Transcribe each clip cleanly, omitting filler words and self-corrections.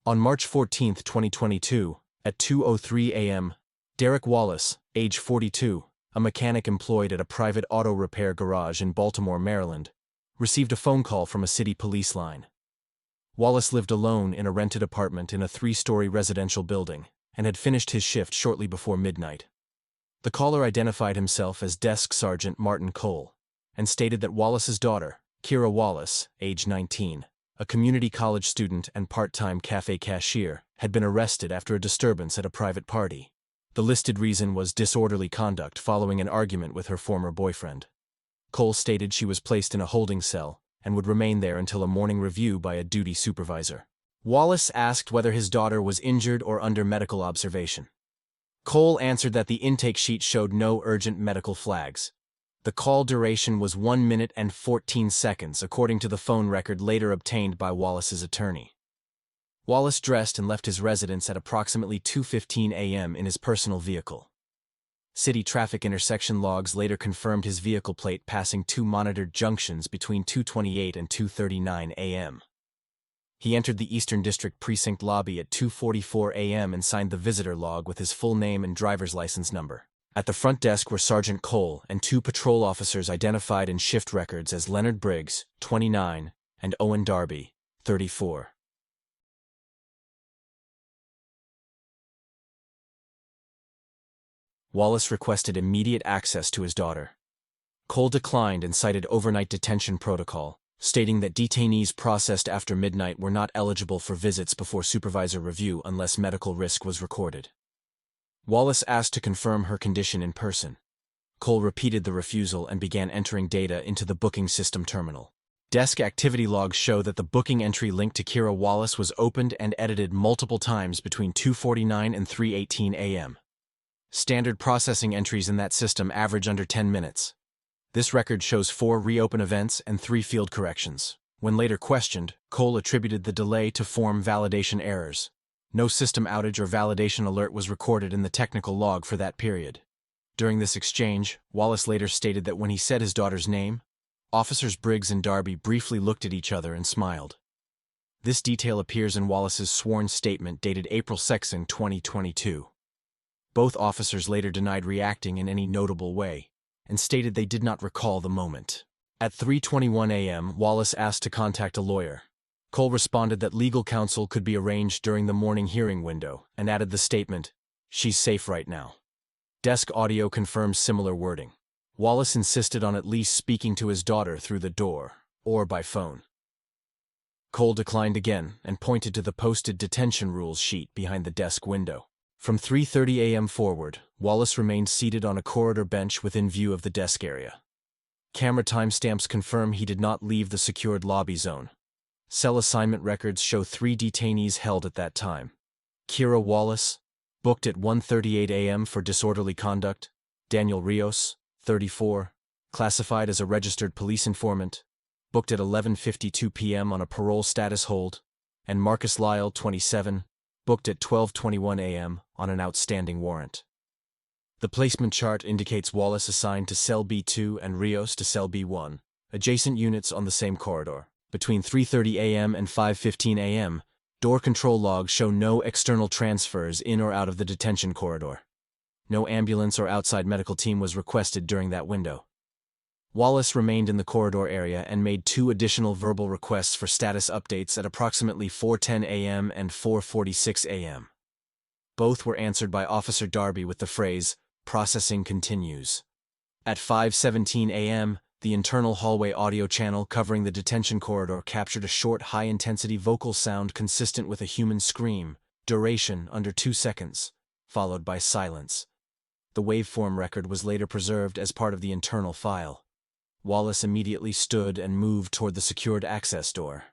On March 14, 2022, at 2:03 a.m., Derek Wallace, age 42, a mechanic employed at a private auto repair garage in Baltimore, Maryland, received a phone call from a city police line. Wallace lived alone in a rented apartment in a 3-story residential building and had finished his shift shortly before midnight. The caller identified himself as Desk Sergeant Martin Cole and stated that Wallace's daughter, Kira Wallace, age 19, a community college student and part-time cafe cashier, had been arrested after a disturbance at a private party. The listed reason was disorderly conduct following an argument with her former boyfriend. Cole stated she was placed in a holding cell and would remain there until a morning review by a duty supervisor. Wallace asked whether his daughter was injured or under medical observation. Cole answered that the intake sheet showed no urgent medical flags. The call duration was 1 minute and 14 seconds, according to the phone record later obtained by Wallace's attorney. Wallace dressed and left his residence at approximately 2:15 a.m. in his personal vehicle. City traffic intersection logs later confirmed his vehicle plate passing 2 monitored junctions between 2:28 and 2:39 a.m. He entered the Eastern District Precinct lobby at 2:44 a.m. and signed the visitor log with his full name and driver's license number. At the front desk were Sergeant Cole and 2 patrol officers identified in shift records as Leonard Briggs, 29, and Owen Darby, 34. Wallace requested immediate access to his daughter. Cole declined and cited overnight detention protocol, stating that detainees processed after midnight were not eligible for visits before supervisor review unless medical risk was recorded. Wallace asked to confirm her condition in person. Cole repeated the refusal and began entering data into the booking system terminal. Desk activity logs show that the booking entry linked to Kira Wallace was opened and edited multiple times between 2:49 and 3:18 a.m. Standard processing entries in that system average under 10 minutes. This record shows 4 reopen events and 3 field corrections. When later questioned, Cole attributed the delay to form validation errors. No system outage or validation alert was recorded in the technical log for that period. During this exchange, Wallace later stated that when he said his daughter's name, Officers Briggs and Darby briefly looked at each other and smiled. This detail appears in Wallace's sworn statement dated April 2, 2022. Both officers later denied reacting in any notable way and stated they did not recall the moment. At 3:21 a.m., Wallace asked to contact a lawyer. Cole responded that legal counsel could be arranged during the morning hearing window and added the statement, "She's safe right now." Desk audio confirms similar wording. Wallace insisted on at least speaking to his daughter through the door or by phone. Cole declined again and pointed to the posted detention rules sheet behind the desk window. From 3:30 a.m. forward, Wallace remained seated on a corridor bench within view of the desk area. Camera timestamps confirm he did not leave the secured lobby zone. Cell assignment records show 3 detainees held at that time. Kira Wallace, booked at 1:38 a.m. for disorderly conduct. Daniel Rios, 34, classified as a registered police informant, booked at 11:52 p.m. on a parole status hold. And Marcus Lyle, 27, booked at 12:21 a.m. on an outstanding warrant. The placement chart indicates Wallace assigned to Cell B2 and Rios to Cell B1, adjacent units on the same corridor. Between 3:30 a.m. and 5:15 a.m., door control logs show no external transfers in or out of the detention corridor. No ambulance or outside medical team was requested during that window. Wallace remained in the corridor area and made 2 additional verbal requests for status updates at approximately 4:10 a.m. and 4:46 a.m. Both were answered by Officer Darby with the phrase, "Processing continues." At 5:17 a.m., the internal hallway audio channel covering the detention corridor captured a short, high-intensity vocal sound consistent with a human scream, duration under 2 seconds, followed by silence. The waveform record was later preserved as part of the internal file. Wallace immediately stood and moved toward the secured access door.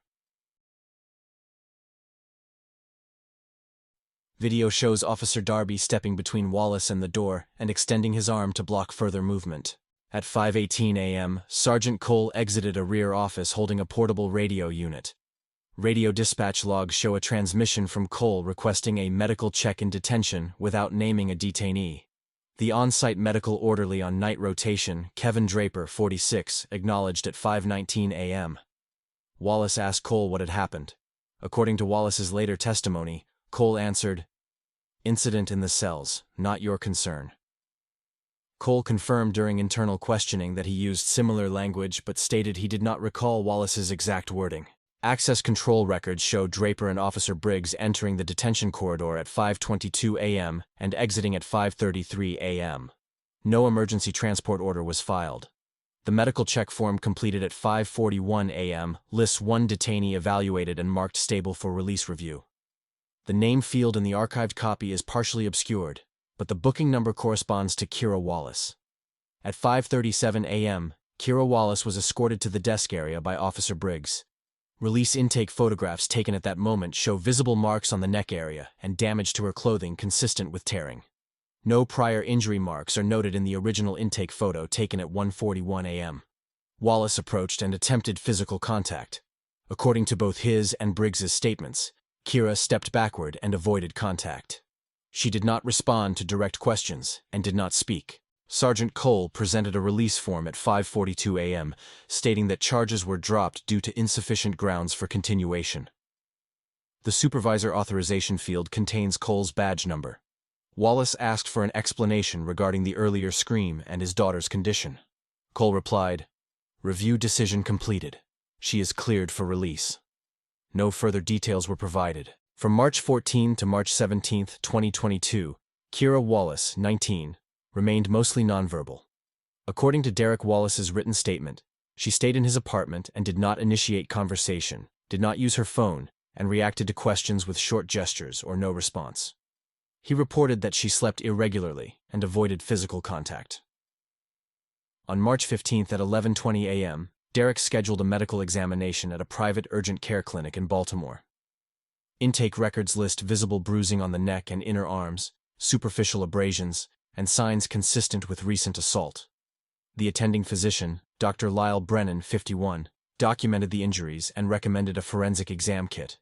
Video shows Officer Darby stepping between Wallace and the door and extending his arm to block further movement. At 5:18 a.m., Sergeant Cole exited a rear office holding a portable radio unit. Radio dispatch logs show a transmission from Cole requesting a medical check in detention without naming a detainee. The on-site medical orderly on night rotation, Kevin Draper, 46, acknowledged at 5:19 a.m. Wallace asked Cole what had happened. According to Wallace's later testimony, Cole answered, "Incident in the cells, not your concern." Cole confirmed during internal questioning that he used similar language but stated he did not recall Wallace's exact wording. Access control records show Draper and Officer Briggs entering the detention corridor at 5:22 a.m. and exiting at 5:33 a.m. No emergency transport order was filed. The medical check form completed at 5:41 a.m. lists one detainee evaluated and marked stable for release review. The name field in the archived copy is partially obscured, but the booking number corresponds to Kira Wallace. At 5:37 a.m., Kira Wallace was escorted to the desk area by Officer Briggs. Release intake photographs taken at that moment show visible marks on the neck area and damage to her clothing consistent with tearing. No prior injury marks are noted in the original intake photo taken at 1:41 a.m. Wallace approached and attempted physical contact. According to both his and Briggs's statements, Kira stepped backward and avoided contact. She did not respond to direct questions and did not speak. Sergeant Cole presented a release form at 5:42 a.m., stating that charges were dropped due to insufficient grounds for continuation. The supervisor authorization field contains Cole's badge number. Wallace asked for an explanation regarding the earlier scream and his daughter's condition. Cole replied, "Review decision completed. She is cleared for release." No further details were provided. From March 14 to March 17, 2022, Kira Wallace, 19, remained mostly nonverbal. According to Derek Wallace's written statement, she stayed in his apartment and did not initiate conversation, did not use her phone, and reacted to questions with short gestures or no response. He reported that she slept irregularly and avoided physical contact. On March 15 at 11:20 a.m., Derek scheduled a medical examination at a private urgent care clinic in Baltimore. Intake records list visible bruising on the neck and inner arms, superficial abrasions, and signs consistent with recent assault. The attending physician, Dr. Lyle Brennan, 51, documented the injuries and recommended a forensic exam kit.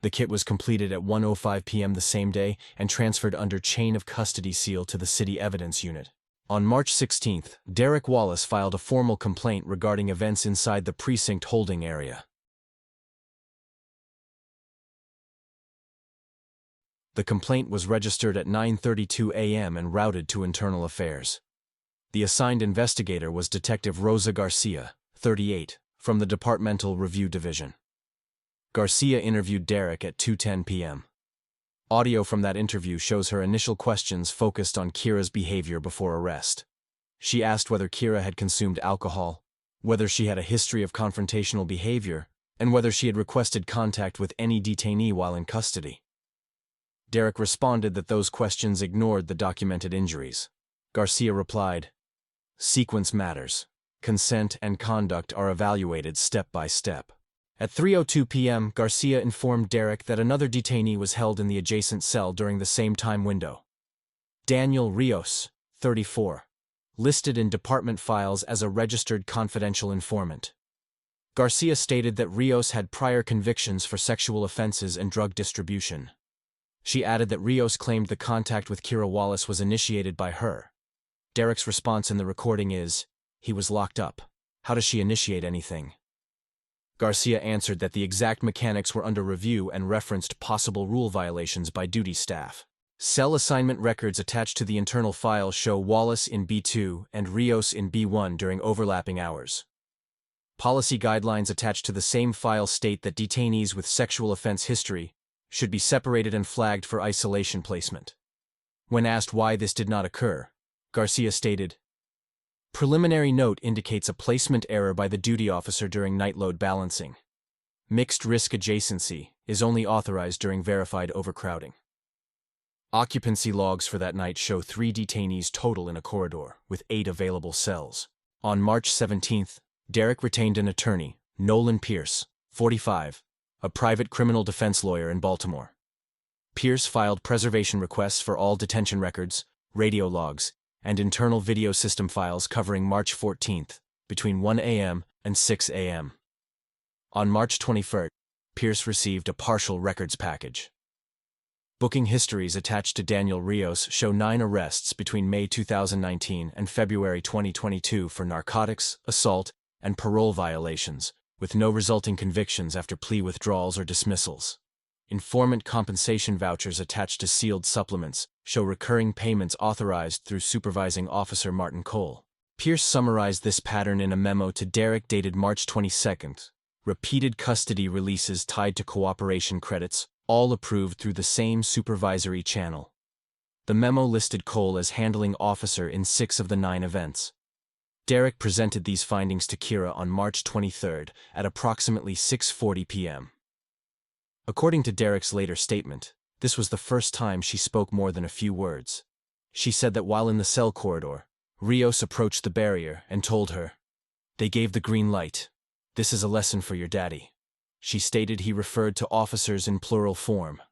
The kit was completed at 1:05 p.m. the same day and transferred under chain of custody seal to the City Evidence Unit. On March 16, Derek Wallace filed a formal complaint regarding events inside the precinct holding area. The complaint was registered at 9:32 a.m. and routed to Internal Affairs. The assigned investigator was Detective Rosa Garcia, 38, from the Departmental Review Division. Garcia interviewed Derek at 2:10 p.m. Audio from that interview shows her initial questions focused on Kira's behavior before arrest. She asked whether Kira had consumed alcohol, whether she had a history of confrontational behavior, and whether she had requested contact with any detainee while in custody. Derek responded that those questions ignored the documented injuries. Garcia replied, "Sequence matters. Consent and conduct are evaluated step by step." At 3:02 p.m., Garcia informed Derek that another detainee was held in the adjacent cell during the same time window. Daniel Rios, 34, listed in department files as a registered confidential informant. Garcia stated that Rios had prior convictions for sexual offenses and drug distribution. She added that Rios claimed the contact with Kira Wallace was initiated by her. Derek's response in the recording is, "He was locked up. How does she initiate anything?" Garcia answered that the exact mechanics were under review and referenced possible rule violations by duty staff. Cell assignment records attached to the internal file show Wallace in B2 and Rios in B1 during overlapping hours. Policy guidelines attached to the same file state that detainees with sexual offense history should be separated and flagged for isolation placement. When asked why this did not occur, Garcia stated, "Preliminary note indicates a placement error by the duty officer during night load balancing. Mixed risk adjacency is only authorized during verified overcrowding." Occupancy logs for that night show 3 detainees total in a corridor, with 8 available cells. On March 17, Derek retained an attorney, Nolan Pierce, 45, a private criminal defense lawyer in Baltimore. Pierce filed preservation requests for all detention records, radio logs, and internal video system files covering March 14, between 1 a.m. and 6 a.m. On March 21, Pierce received a partial records package. Booking histories attached to Daniel Rios show 9 arrests between May 2019 and February 2022 for narcotics, assault, and parole violations, with no resulting convictions after plea withdrawals or dismissals. Informant compensation vouchers attached to sealed supplements show recurring payments authorized through Supervising Officer Martin Cole. Pierce summarized this pattern in a memo to Derek dated March 22. Repeated custody releases tied to cooperation credits, all approved through the same supervisory channel. The memo listed Cole as handling officer in 6 of the 9 events. Derek presented these findings to Kira on March 23 at approximately 6:40 p.m. According to Derek's later statement, this was the first time she spoke more than a few words. She said that while in the cell corridor, Rios approached the barrier and told her, "They gave the green light. This is a lesson for your daddy." She stated he referred to officers in plural form.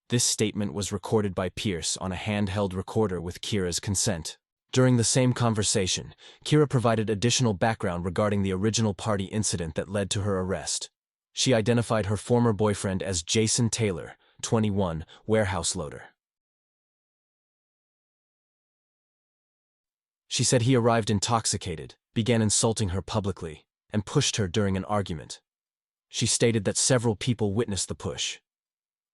This statement was recorded by Pierce on a handheld recorder with Kira's consent. During the same conversation, Kira provided additional background regarding the original party incident that led to her arrest. She identified her former boyfriend as Jason Taylor, 21, warehouse loader. She said he arrived intoxicated, began insulting her publicly, and pushed her during an argument. She stated that several people witnessed the push.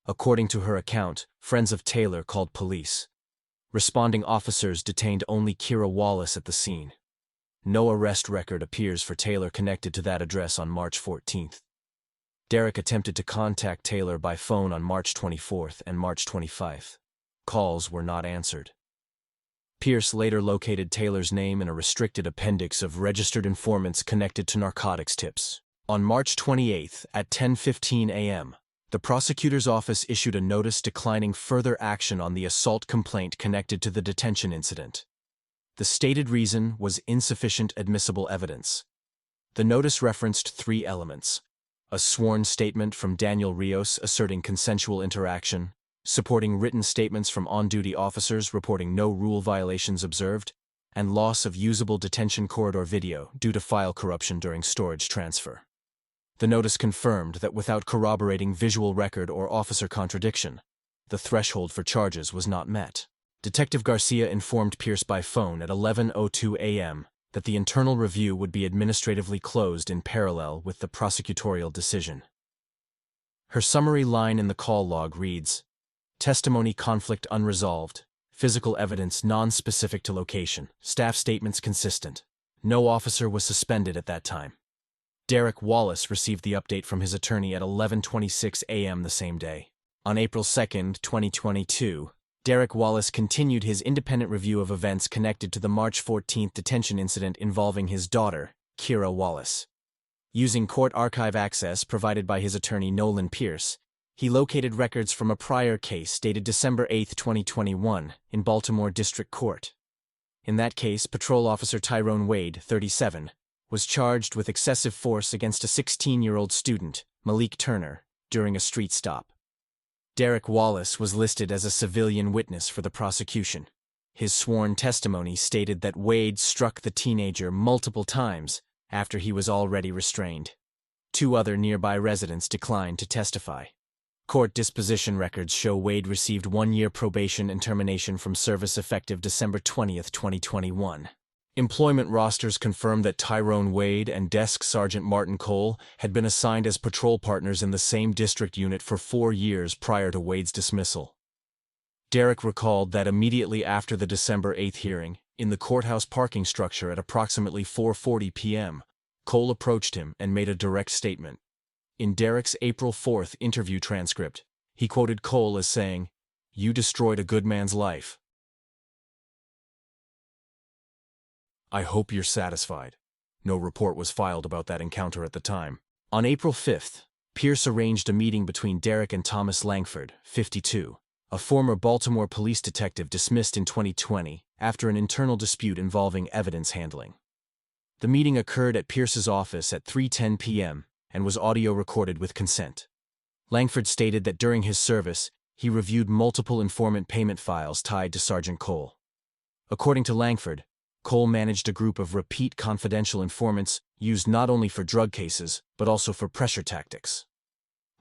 According to her account, friends of Taylor called police. Responding officers detained only Kira Wallace at the scene. No arrest record appears for Taylor connected to that address on March 14. Derek attempted to contact Taylor by phone on March 24 and March 25. Calls were not answered. Pierce later located Taylor's name in a restricted appendix of registered informants connected to narcotics tips. On March 28 at 10:15 a.m., the prosecutor's office issued a notice declining further action on the assault complaint connected to the detention incident. The stated reason was insufficient admissible evidence. The notice referenced 3 elements: a sworn statement from Daniel Rios asserting consensual interaction, supporting written statements from on-duty officers reporting no rule violations observed, and loss of usable detention corridor video due to file corruption during storage transfer. The notice confirmed that without corroborating visual record or officer contradiction, the threshold for charges was not met. Detective Garcia informed Pierce by phone at 11:02 a.m. that the internal review would be administratively closed in parallel with the prosecutorial decision. Her summary line in the call log reads, "Testimony conflict unresolved, physical evidence non-specific to location, staff statements consistent. No officer was suspended at that time." Derek Wallace received the update from his attorney at 11:26 a.m. the same day. On April 2, 2022, Derek Wallace continued his independent review of events connected to the March 14 detention incident involving his daughter, Kira Wallace. Using court archive access provided by his attorney Nolan Pierce, he located records from a prior case dated December 8, 2021, in Baltimore District Court. In that case, Patrol Officer Tyrone Wade, 37, was charged with excessive force against a 16-year-old student, Malik Turner, during a street stop. Derek Wallace was listed as a civilian witness for the prosecution. His sworn testimony stated that Wade struck the teenager multiple times after he was already restrained. 2 other nearby residents declined to testify. Court disposition records show Wade received 1-year probation and termination from service effective December 20, 2021. Employment rosters confirmed that Tyrone Wade and Desk Sergeant Martin Cole had been assigned as patrol partners in the same district unit for 4 years prior to Wade's dismissal. Derek recalled that immediately after the December 8 hearing, in the courthouse parking structure at approximately 4:40 p.m., Cole approached him and made a direct statement. In Derek's April 4 interview transcript, he quoted Cole as saying, "You destroyed a good man's life. I hope you're satisfied." No report was filed about that encounter at the time. On April 5, Pierce arranged a meeting between Derek and Thomas Langford, 52, a former Baltimore police detective dismissed in 2020 after an internal dispute involving evidence handling. The meeting occurred at Pierce's office at 3:10 p.m. and was audio recorded with consent. Langford stated that during his service, he reviewed multiple informant payment files tied to Sergeant Cole. According to Langford, Cole managed a group of repeat confidential informants used not only for drug cases, but also for pressure tactics.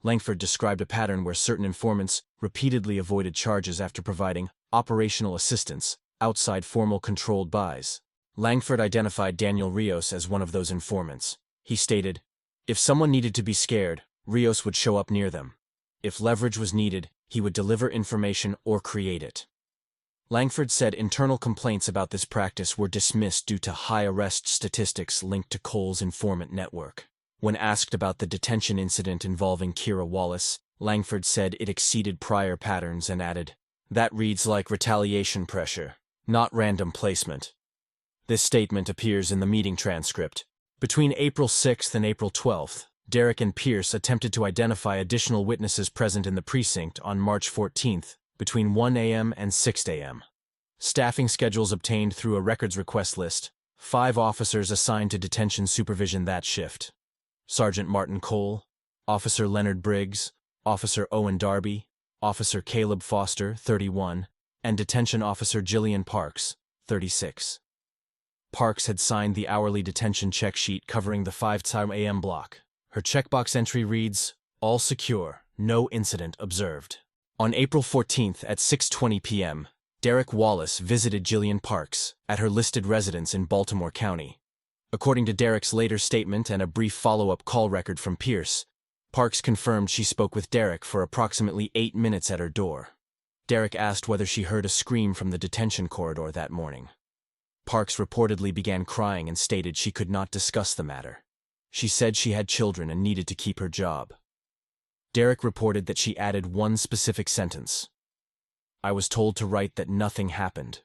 Langford described a pattern where certain informants repeatedly avoided charges after providing operational assistance outside formal controlled buys. Langford identified Daniel Rios as one of those informants. He stated, If someone needed to be scared, Rios would show up near them. If leverage was needed, he would deliver information or create it. Langford said internal complaints about this practice were dismissed due to high arrest statistics linked to Cole's informant network. When asked about the detention incident involving Kira Wallace, Langford said it exceeded prior patterns and added, "That reads like retaliation pressure, not random placement." This statement appears in the meeting transcript. Between April 6th and April 12th, Derek and Pierce attempted to identify additional witnesses present in the precinct on March 14th, between 1 a.m. and 6 a.m. Staffing schedules obtained through a records request list, 5 officers assigned to detention supervision that shift. Sergeant Martin Cole, Officer Leonard Briggs, Officer Owen Darby, Officer Caleb Foster, 31, and Detention Officer Jillian Parks, 36. Parks had signed the hourly detention check sheet covering the 5 a.m. block. Her checkbox entry reads, "All secure, no incident observed." On April 14th at 6:20 p.m., Derek Wallace visited Jillian Parks at her listed residence in Baltimore County. According to Derek's later statement and a brief follow-up call record from Pierce, Parks confirmed she spoke with Derek for approximately 8 minutes at her door. Derek asked whether she heard a scream from the detention corridor that morning. Parks reportedly began crying and stated she could not discuss the matter. She said she had children and needed to keep her job. Derek reported that she added one specific sentence. "I was told to write that nothing happened."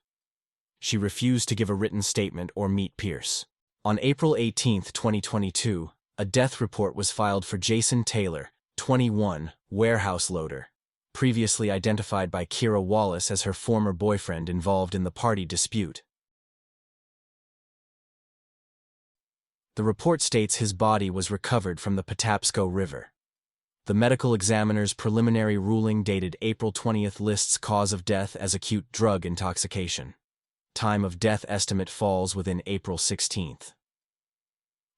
She refused to give a written statement or meet Pierce. On April 18, 2022, a death report was filed for Jason Taylor, 21, warehouse loader, previously identified by Kira Wallace as her former boyfriend involved in the party dispute. The report states his body was recovered from the Patapsco River. The medical examiner's preliminary ruling dated April 20th lists cause of death as acute drug intoxication. Time of death estimate falls within April 16th.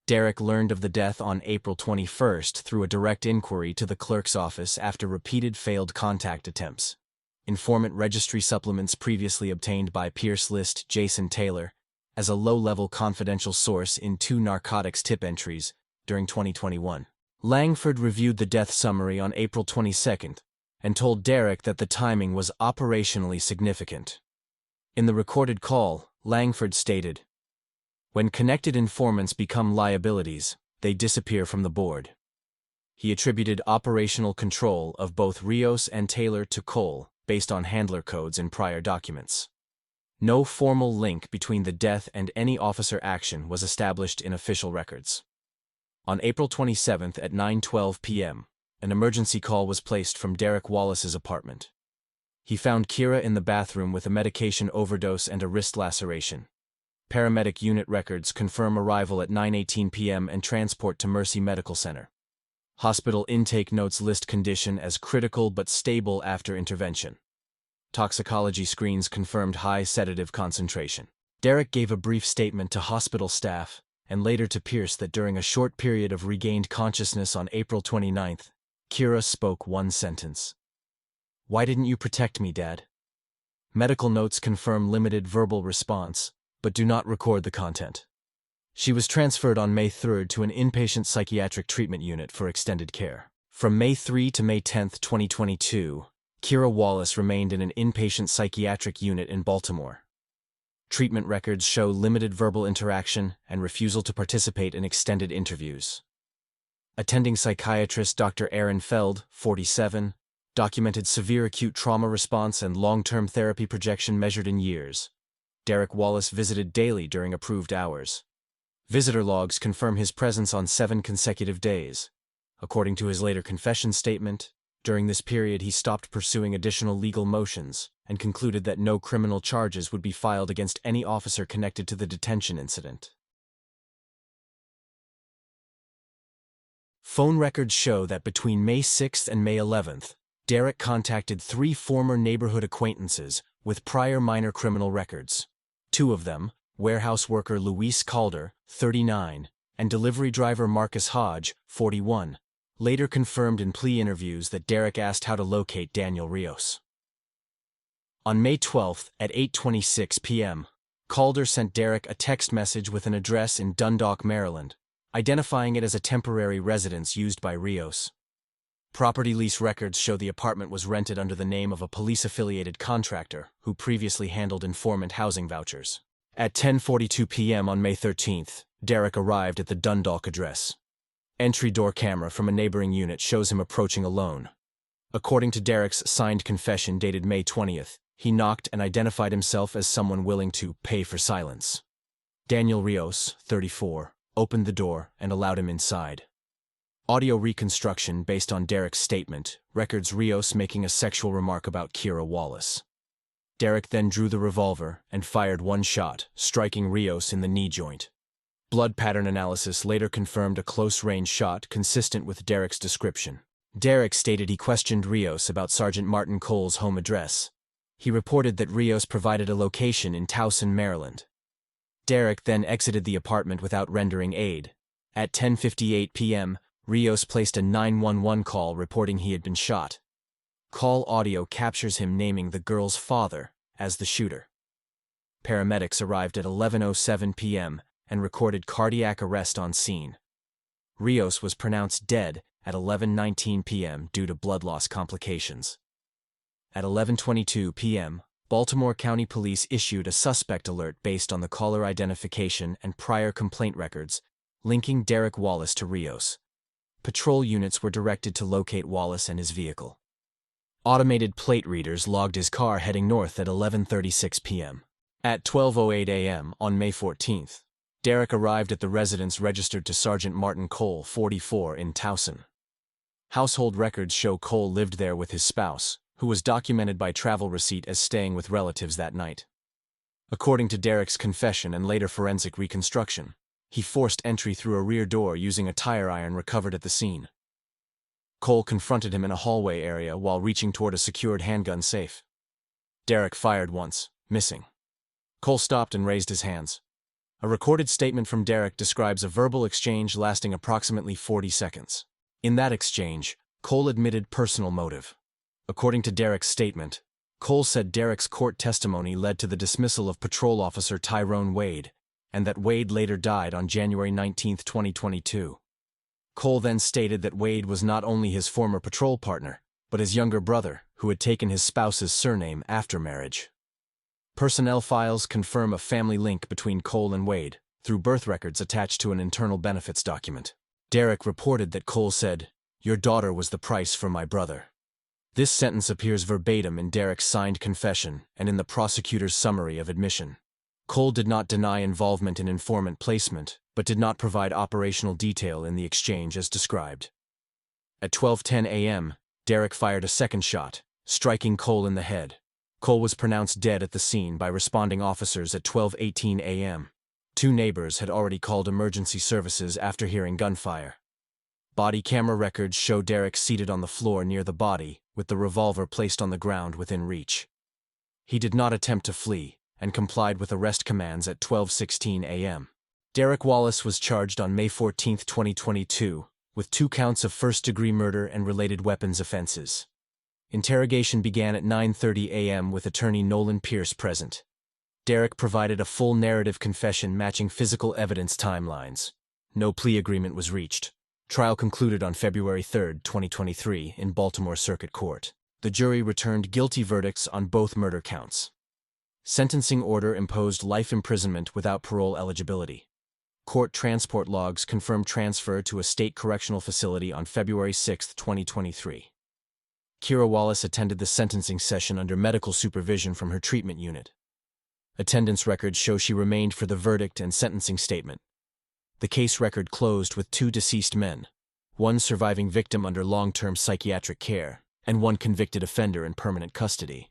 Derek learned of the death on April 21st through a direct inquiry to the clerk's office after repeated failed contact attempts. Informant registry supplements previously obtained by Pierce list Jason Taylor as a low-level confidential source in 2 narcotics tip entries during 2021. Langford reviewed the death summary on April 22nd and told Derek that the timing was operationally significant. In the recorded call, Langford stated, "When connected informants become liabilities, they disappear from the board." He attributed operational control of both Rios and Taylor to Cole based on handler codes in prior documents. No formal link between the death and any officer action was established in official records. On April 27th at 9:12 p.m., an emergency call was placed from Derek Wallace's apartment. He found Kira in the bathroom with a medication overdose and a wrist laceration. Paramedic unit records confirm arrival at 9:18 p.m. and transport to Mercy Medical Center. Hospital intake notes list condition as critical but stable after intervention. Toxicology screens confirmed high sedative concentration. Derek gave a brief statement to hospital staff and later to Pierce that during a short period of regained consciousness on April 29th, Kira spoke one sentence. "Why didn't you protect me, Dad?" Medical notes confirm limited verbal response, but do not record the content. She was transferred on May 3rd to an inpatient psychiatric treatment unit for extended care. From May 3 to May 10, 2022, Kira Wallace remained in an inpatient psychiatric unit in Baltimore. Treatment records show limited verbal interaction and refusal to participate in extended interviews. Attending psychiatrist Dr. Aaron Feld, 47, documented severe acute trauma response and long-term therapy projection measured in years. Derek Wallace visited daily during approved hours. Visitor logs confirm his presence on 7 consecutive days. According to his later confession statement, during this period he stopped pursuing additional legal motions and concluded that no criminal charges would be filed against any officer connected to the detention incident. Phone records show that between May 6th and May 11th, Derek contacted 3 former neighborhood acquaintances with prior minor criminal records. 2 of them, warehouse worker Luis Calder, 39, and delivery driver Marcus Hodge, 41, later confirmed in plea interviews that Derek asked how to locate Daniel Rios. On May 12th at 8:26 p.m., Calder sent Derek a text message with an address in Dundalk, Maryland. identifying it as a temporary residence used by Rios. Property lease records show the apartment was rented under the name of a police-affiliated contractor who previously handled informant housing vouchers. At 10:42 p.m. on May 13th, Derek arrived at the Dundalk address. Entry door camera from a neighboring unit shows him approaching alone. According to Derek's signed confession dated May 20th, he knocked and identified himself as someone willing to pay for silence. Daniel Rios, 34, opened the door and allowed him inside. Audio reconstruction based on Derek's statement records Rios making a sexual remark about Kira Wallace. Derek then drew the revolver and fired one shot, striking Rios in the knee joint. Blood pattern analysis later confirmed a close-range shot consistent with Derek's description. Derek stated he questioned Rios about Sergeant Martin Cole's home address. He reported that Rios provided a location in Towson, Maryland. Derek then exited the apartment without rendering aid. At 10:58 p.m., Rios placed a 911 call reporting he had been shot. Call audio captures him naming the girl's father as the shooter. Paramedics arrived at 11:07 p.m. and recorded cardiac arrest on scene. Rios was pronounced dead at 11:19 p.m. due to blood loss complications. At 11:22 p.m., Baltimore County Police issued a suspect alert based on the caller identification and prior complaint records, linking Derek Wallace to Rios. Patrol units were directed to locate Wallace and his vehicle. Automated plate readers logged his car heading north at 11:36 p.m. At 12:08 a.m. on May 14th, Derek arrived at the residence registered to Sergeant Martin Cole, 44, in Towson. Household records show Cole lived there with his spouse, who was documented by travel receipt as staying with relatives that night. According to Derek's confession and later forensic reconstruction, he forced entry through a rear door using a tire iron recovered at the scene. Cole confronted him in a hallway area while reaching toward a secured handgun safe. Derek fired once, missing. Cole stopped and raised his hands. A recorded statement from Derek describes a verbal exchange lasting approximately 40 seconds. In that exchange, Cole admitted personal motive. According to Derek's statement, Cole said Derek's court testimony led to the dismissal of patrol officer Tyrone Wade, and that Wade later died on January 19, 2022. Cole then stated that Wade was not only his former patrol partner, but his younger brother, who had taken his spouse's surname after marriage. Personnel files confirm a family link between Cole and Wade, through birth records attached to an internal benefits document. Derek reported that Cole said, "Your daughter was the price for my brother." This sentence appears verbatim in Derek's signed confession and in the prosecutor's summary of admission. Cole did not deny involvement in informant placement, but did not provide operational detail in the exchange as described. At 12:10 a.m., Derek fired a second shot, striking Cole in the head. Cole was pronounced dead at the scene by responding officers at 12:18 a.m. Two neighbors had already called emergency services after hearing gunfire. Body camera records show Derek seated on the floor near the body, with the revolver placed on the ground within reach. He did not attempt to flee, and complied with arrest commands at 12:16 a.m. Derek Wallace was charged on May 14, 2022, with 2 counts of first-degree murder and related weapons offenses. Interrogation began at 9:30 a.m. with attorney Nolan Pierce present. Derek provided a full narrative confession matching physical evidence timelines. No plea agreement was reached. Trial concluded on February 3, 2023, in Baltimore Circuit Court. The jury returned guilty verdicts on both murder counts. Sentencing order imposed life imprisonment without parole eligibility. Court transport logs confirmed transfer to a state correctional facility on February 6, 2023. Kira Wallace attended the sentencing session under medical supervision from her treatment unit. Attendance records show she remained for the verdict and sentencing statement. The case record closed with 2 deceased men, one surviving victim under long-term psychiatric care, and one convicted offender in permanent custody.